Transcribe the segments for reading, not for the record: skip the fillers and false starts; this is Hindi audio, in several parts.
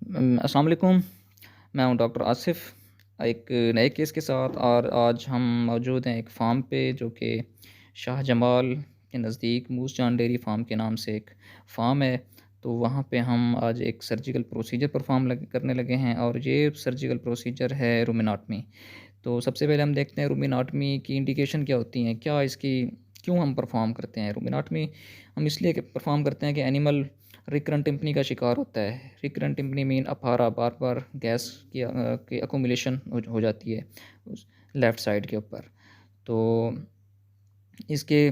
अस्सलाम वालेकुम। मैं हूँ डॉक्टर आसिफ़ एक नए केस के साथ और आज हम मौजूद हैं एक फ़ार्म पे जो कि शाह जमाल के नज़दीक मूस जान डेयरी फ़ार्म के नाम से एक फ़ार्म है। तो वहाँ पे हम आज एक सर्जिकल प्रोसीजर परफ़ॉर्म करने लगे हैं और ये सर्जिकल प्रोसीजर है रूमेनाटमी। तो सबसे पहले हम देखते हैं रूमेनाटमी की इंडिकेशन क्या होती हैं, क्या इसकी क्यों हम परफ़ॉर्म करते हैं। रूमेनाटमी हम इसलिए परफ़ॉर्म करते हैं कि एनिमल रिकरेंट टिम्पनी का शिकार होता है। रिकरेंट टिम्पनी मीन अफारा, बार-बार गैस की एक्युमुलेशन हो जाती है उस लेफ़्ट साइड के ऊपर। तो इसके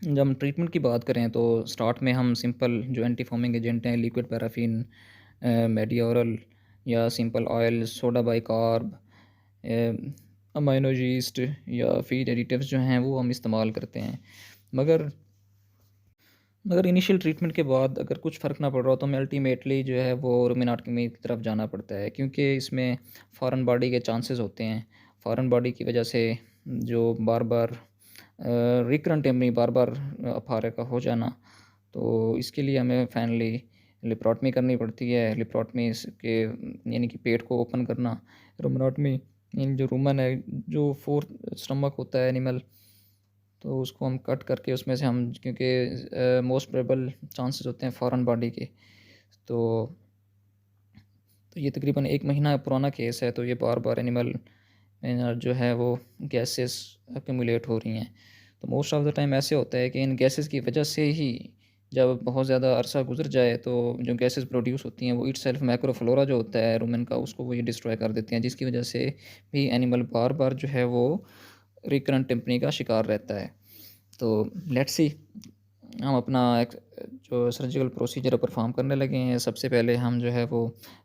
जब हम ट्रीटमेंट की बात करें तो स्टार्ट में हम सिंपल जो एंटी फ़ोमिंग एजेंट हैं, लिक्विड पैराफ़िन, मेडियोरल या simple oil, soda bicarb, amino yeast या फ़ीड एडिटिव्स जो हैं वो हम इस्तेमाल करते हैं। मगर मगर इनिशियल ट्रीटमेंट के बाद अगर कुछ फ़र्क ना पड़ रहा हो तो हमें अल्टीमेटली जो है वो रूमेनाटॉमी की तरफ जाना पड़ता है, क्योंकि इसमें फ़ॉरेन बॉडी के चांसेस होते हैं। फ़ॉरेन बॉडी की वजह से जो बार-बार रिकरेंट टिम्पनी बार-बार अफारे का हो जाना, तो इसके लिए हमें फाइनली लिप्रोटमी करनी पड़ती है। लिप्रोटमी इसके यानी कि पेट को ओपन करना, रूमेनाटॉमी इन जो रूमन है, जो फोर्थ स्टमक होता है एनिमल, तो उसको हम कट करके उसमें से हम, क्योंकि मोस्ट प्रोबेबल चांसेस होते हैं फॉरेन बॉडी के, तो ये तकरीबन 1 महीना पुराना केस है। तो ये बार-बार एनिमल में जो है वो गैसेस एक्युमुलेट हो रही हैं। तो मोस्ट ऑफ़ द टाइम ऐसे होता है कि इन गैसेस की वजह से ही जब बहुत ज़्यादा अरसा गुज़र जाए तो जो गैसेस प्रोड्यूस होती हैं वो इटसेल्फ मैक्रोफ्लोरा जो होता है रूमेन का, उसको वो ये डिस्ट्रॉय कर देती हैं, जिसकी वजह से भी एनिमल बार-बार जो है वो रिकरेंट टिम्पनी का शिकार रहता है। तो लेट्स सी हम अपना एक जो सर्जिकल प्रोसीजर परफॉर्म करने लगे हैं। सबसे पहले हम जो है वो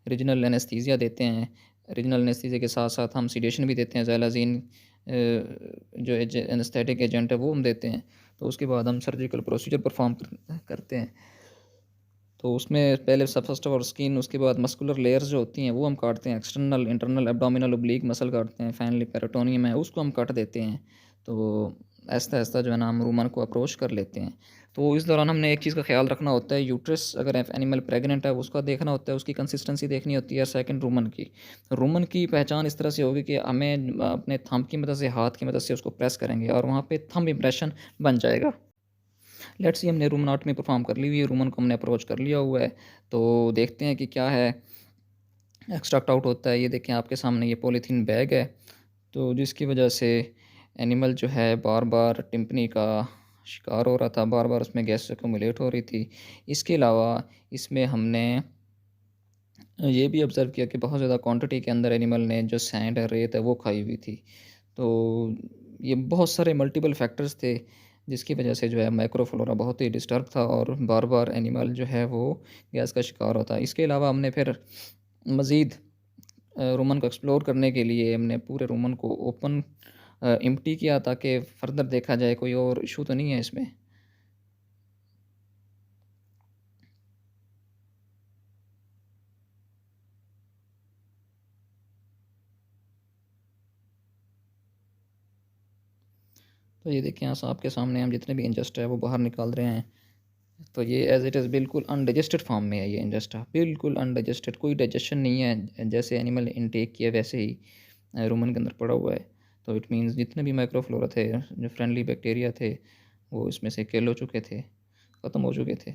रीजनल एनेस्थीसिया देते हैं। रीजनल एनेस्थीसिया के साथ साथ हम सीडेशन भी देते हैं। ज़ैलाज़ीन जो एनेस्थेटिक एजेंट है वो हम देते हैं। तो उसके बाद हम सर्जिकल प्रोसीजर परफॉर्म करते हैं। तो उसमें पहले सब फर्स्ट ऑफ ऑल स्किन, उसके बाद मस्कुलर लेयर्स जो होती हैं वो हम काटते हैं। External, internal, abdominal, oblique muscle काटते हैं। फाइनली पेरिटोनियम है उसको हम काट देते हैं। तो आहिस्ता-आहिस्ता जो है ना हम रूमन को अप्रोच कर लेते हैं। तो इस दौरान हमने एक चीज़ का ख़्याल रखना होता है, यूट्रस अगर एनिमल प्रेग्नेंट है उसका देखना होता है, उसकी कंसिस्टेंसी देखनी होती है। सेकंड रूमन की। रूमन की पहचान इस तरह से होगी कि हमें अपने थंब की मदद से, हाथ की मदद से उसको प्रेस करेंगे और वहाँ पे थंब इम्प्रेशन बन जाएगा। लेट्स सी हमने रूम नॉट में परफॉर्म कर ली हुई है, रूमन को हमने अप्रोच कर लिया हुआ है। तो देखते हैं कि क्या है, एक्सट्रैक्ट आउट होता है। ये देखें आपके सामने ये पॉलीथीन बैग है, तो जिसकी वजह से एनिमल जो है बार-बार टिम्पनी का शिकार हो रहा था, बार-बार उसमें गैस एक्युमुलेट हो रही थी। इसके अलावा इसमें हमने ये भी ऑब्ज़र्व किया कि बहुत ज़्यादा क्वांटिटी के अंदर एनिमल ने जो सैंड है, रेत है, वो खाई हुई थी। तो ये बहुत सारे मल्टीपल फैक्टर्स थे, जिसकी वजह से जो है माइक्रोफ्लोरा बहुत ही डिस्टर्ब था और बार-बार एनिमल जो है वो गैस का शिकार होता है। इसके अलावा हमने फिर मज़ीद रूमन को एक्सप्लोर करने के लिए हमने पूरे रूमन को ओपन एम्प्टी किया, ताकि फर्दर देखा जाए कोई और इश्यू तो नहीं है इसमें। तो ये देखिए यहाँ आपके सामने हम जितने भी इंजेस्ट है वो बाहर निकाल रहे हैं। तो ये एज़ इट इज़ बिल्कुल अनडाइजेस्टेड फ़ॉर्म में है ये इंजेस्टा, बिल्कुल अनडाइजेस्टेड, कोई डाइजेशन नहीं है। जैसे एनिमल इनटेक किया वैसे ही रूमन के अंदर पड़ा हुआ है। तो इट मीन्स जितने भी माइक्रोफ्लोरा थे, जो फ्रेंडली बैक्टीरिया थे, वो इसमें से किल हो चुके थे, ख़त्म हो चुके थे।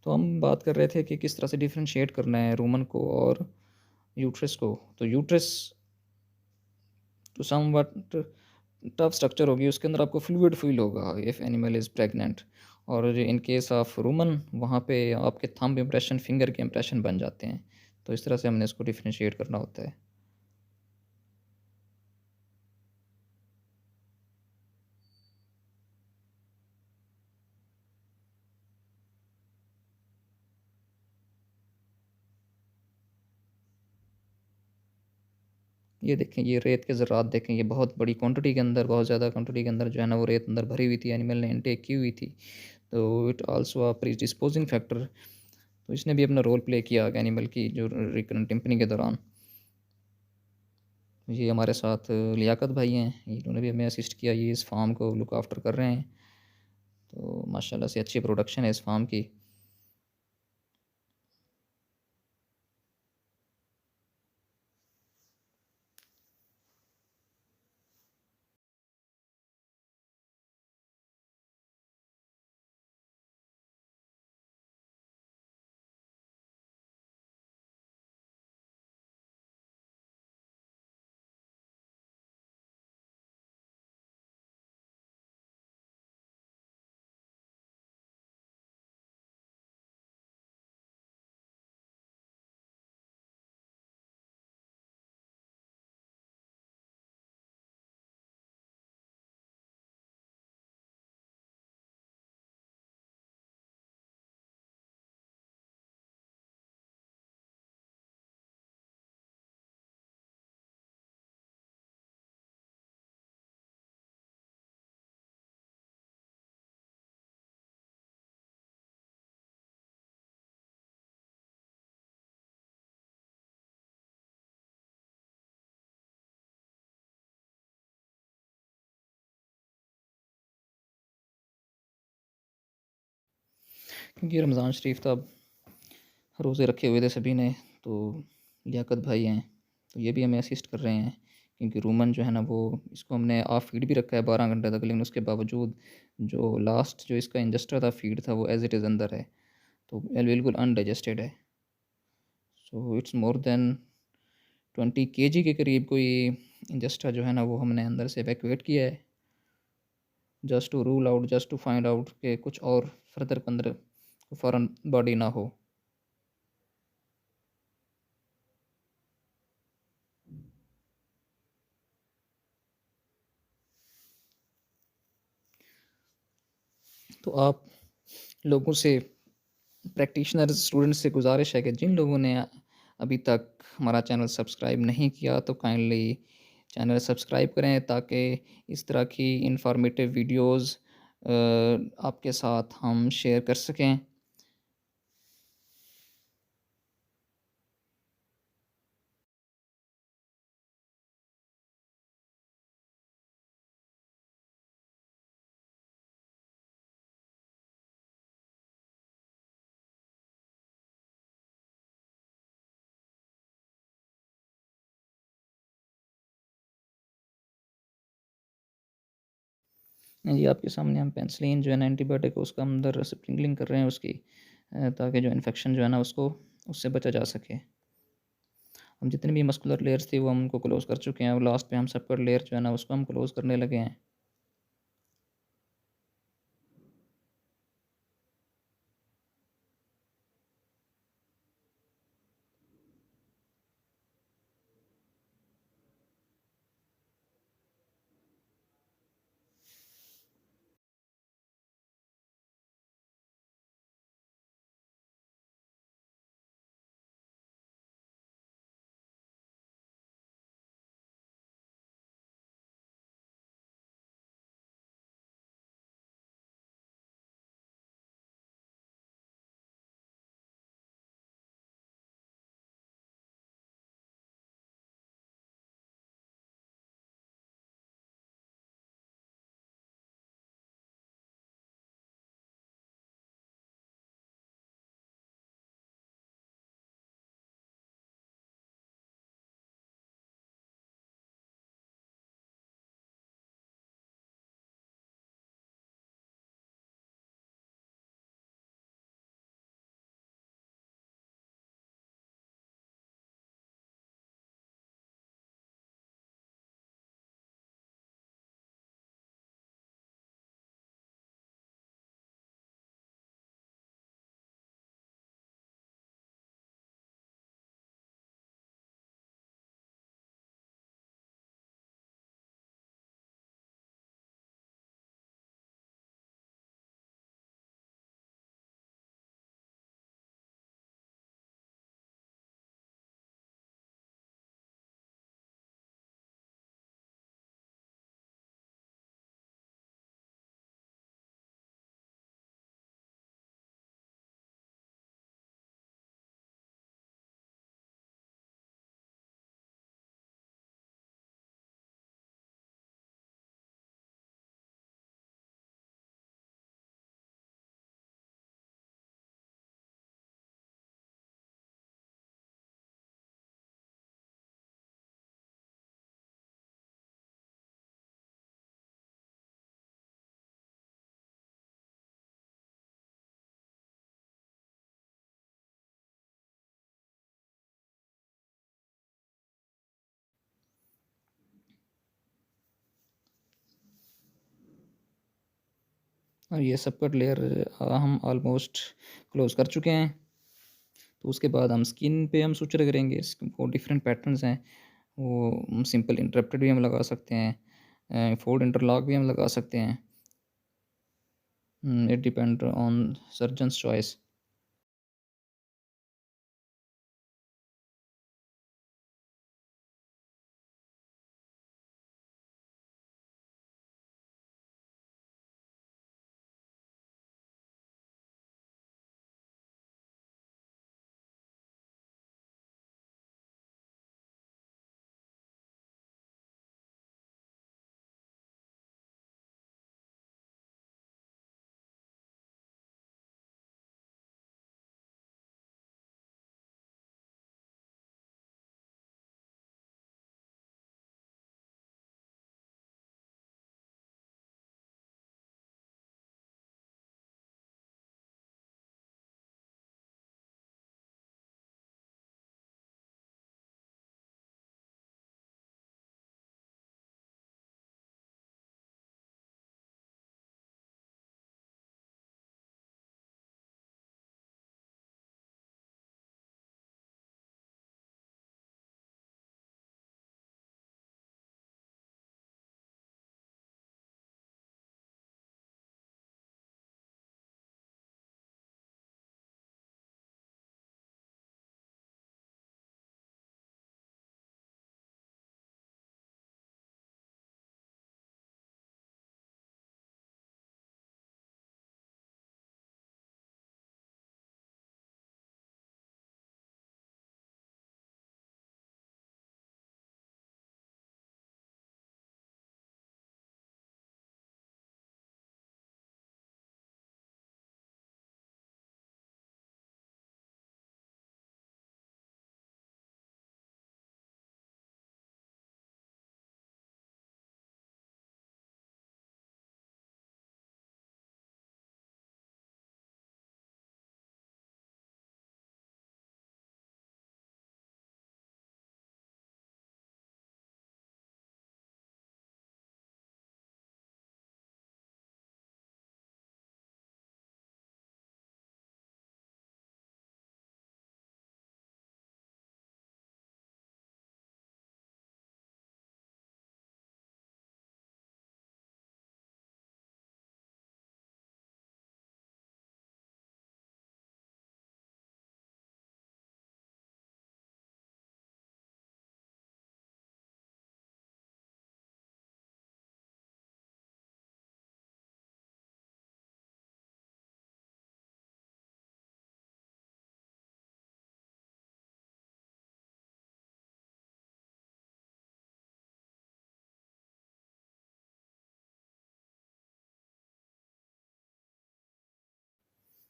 तो हम बात कर रहे थे कि किस तरह से डिफरेंशिएट करना है रूमन को और यूट्रस को। तो यूट्रस तो समवट टफ स्ट्रक्चर होगी, उसके अंदर आपको फ्लूइड फील होगा इफ़ एनिमल इज़ प्रेग्नेंट। और इन केस ऑफ रूमन वहाँ पे आपके थंब इम्प्रेशन, फिंगर के इम्प्रेशन बन जाते हैं। तो इस तरह से हमने इसको डिफरेंशिएट करना होता है। ये देखें, ये रेत के ज़रात देखें, ये बहुत बड़ी क्वांटिटी के अंदर, बहुत ज़्यादा क्वांटिटी के अंदर जो है ना वो रेत अंदर भरी हुई थी, एनिमल ने इनटेक की हुई थी। तो इट आल्सो अ प्रीडिस्पोजिंग फैक्टर। तो इसने भी अपना रोल प्ले किया एनिमल की जो रिकरेंट टिम्पनी के दौरान। ये हमारे साथ लियाकत भाई हैं, इन्होंने भी हमें असिस्ट किया, ये इस फार्म को लुक आफ्टर कर रहे हैं। तो माशाल्लाह से अच्छी प्रोडक्शन है इस फार्म की। क्योंकि रमज़ान शरीफ था, रोज़े रखे हुए थे सभी ने, तो लियाकत भाई हैं, तो ये भी हमें असिस्ट कर रहे हैं। क्योंकि रूमन जो है ना, वो इसको हमने ऑफ फीड भी रखा है 12 घंटे तक, लेकिन उसके बावजूद जो लास्ट जो इसका इंजेस्टर था, फीड था, वो एज़ इट इज़ अंदर है, तो बिल्कुल अनडाइजेस्टेड है। So it's more than 20 kg के करीब कोई इंजेस्टर जो है ना, वो हमने अंदर से इवैक्यूएट किया है, just to rule out, just to find out कि कुछ और फर्दर अंदर फ़ॉरेन बॉडी ना हो। तो आप लोगों से, प्रैक्टिशनर्स, स्टूडेंट्स से गुजारिश है कि जिन लोगों ने अभी तक हमारा चैनल सब्सक्राइब नहीं किया, तो काइंडली चैनल सब्सक्राइब करें, ताकि इस तरह की इंफॉर्मेटिव वीडियोस आपके साथ हम शेयर कर सकें। जी, आपके सामने हम पेनिसिलिन जो है ना, एंटीबायोटिक, उसका अंदर स्प्रिंकलिंग कर रहे हैं उसकी, ताकि जो इन्फेक्शन जो है ना, उसको उससे बचा जा सके। हम जितने भी मस्कुलर लेयर्स थी, वो हम उनको क्लोज़ कर चुके हैं, और लास्ट पे हम सबकट लेयर जो है ना, उसको हम क्लोज़ करने लगे हैं। और ये सबकट लेयर हम ऑलमोस्ट क्लोज़ कर चुके हैं। तो उसके बाद हम स्किन पे हम सुचर करेंगे। वो डिफरेंट पैटर्न्स हैं, वो सिंपल इंटरप्टेड भी हम लगा सकते हैं, फोल्ड इंटरलॉक भी हम लगा सकते हैं। It depend on surgeon's choice.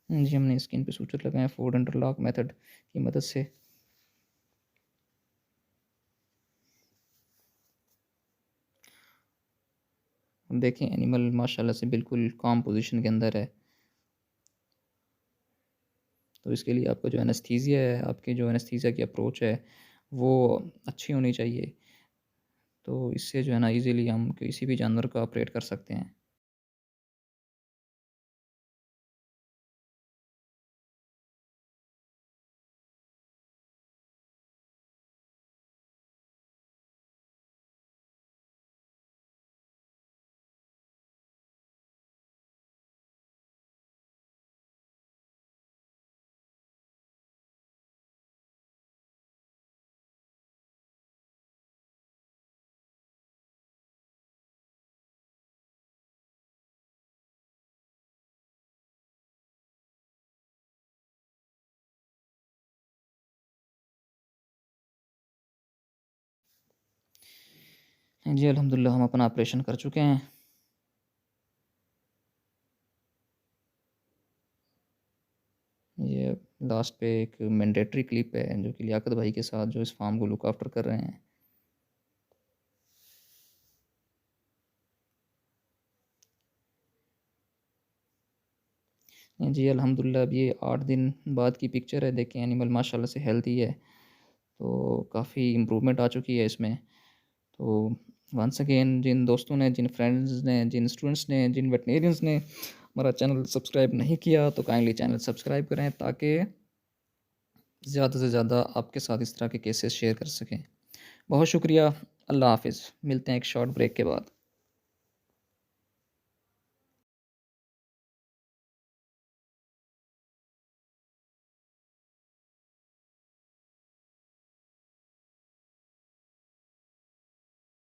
जी, हमने स्किन पे सूचर लगाए हैं फोल्ड इंटरलॉक मेथड की मदद से। देखें एनिमल माशाल्लाह से बिल्कुल काम पोजीशन के अंदर है। तो इसके लिए आपका जो एनेस्थीसिया है, आपकी जो एनेस्थीसिया की अप्रोच है, वो अच्छी होनी चाहिए। तो इससे जो है ना ईज़िली हम किसी भी जानवर को ऑपरेट कर सकते हैं। जी, अल्हम्दुलिल्लाह हम अपना ऑपरेशन कर चुके हैं। ये लास्ट पे एक मैंडेटरी क्लिप है जो कि लियाकत भाई के साथ जो इस फार्म को लुक आफ्टर कर रहे हैं। जी, अल्हम्दुलिल्लाह अब ये 8 दिन बाद की पिक्चर है। देखें एनिमल माशाल्लाह से हेल्दी है। तो काफ़ी इम्प्रूवमेंट आ चुकी है इसमें। तो वंस अगेन जिन दोस्तों ने, जिन फ्रेंड्स ने, जिन स्टूडेंट्स ने, जिन वेटनेरियंस ने हमारा चैनल सब्सक्राइब नहीं किया तो काइंडली चैनल सब्सक्राइब करें, ताकि ज़्यादा से ज़्यादा आपके साथ इस तरह के केसेस शेयर कर सकें। बहुत शुक्रिया। अल्लाह हाफ़िज़। मिलते हैं एक शॉर्ट ब्रेक के बाद।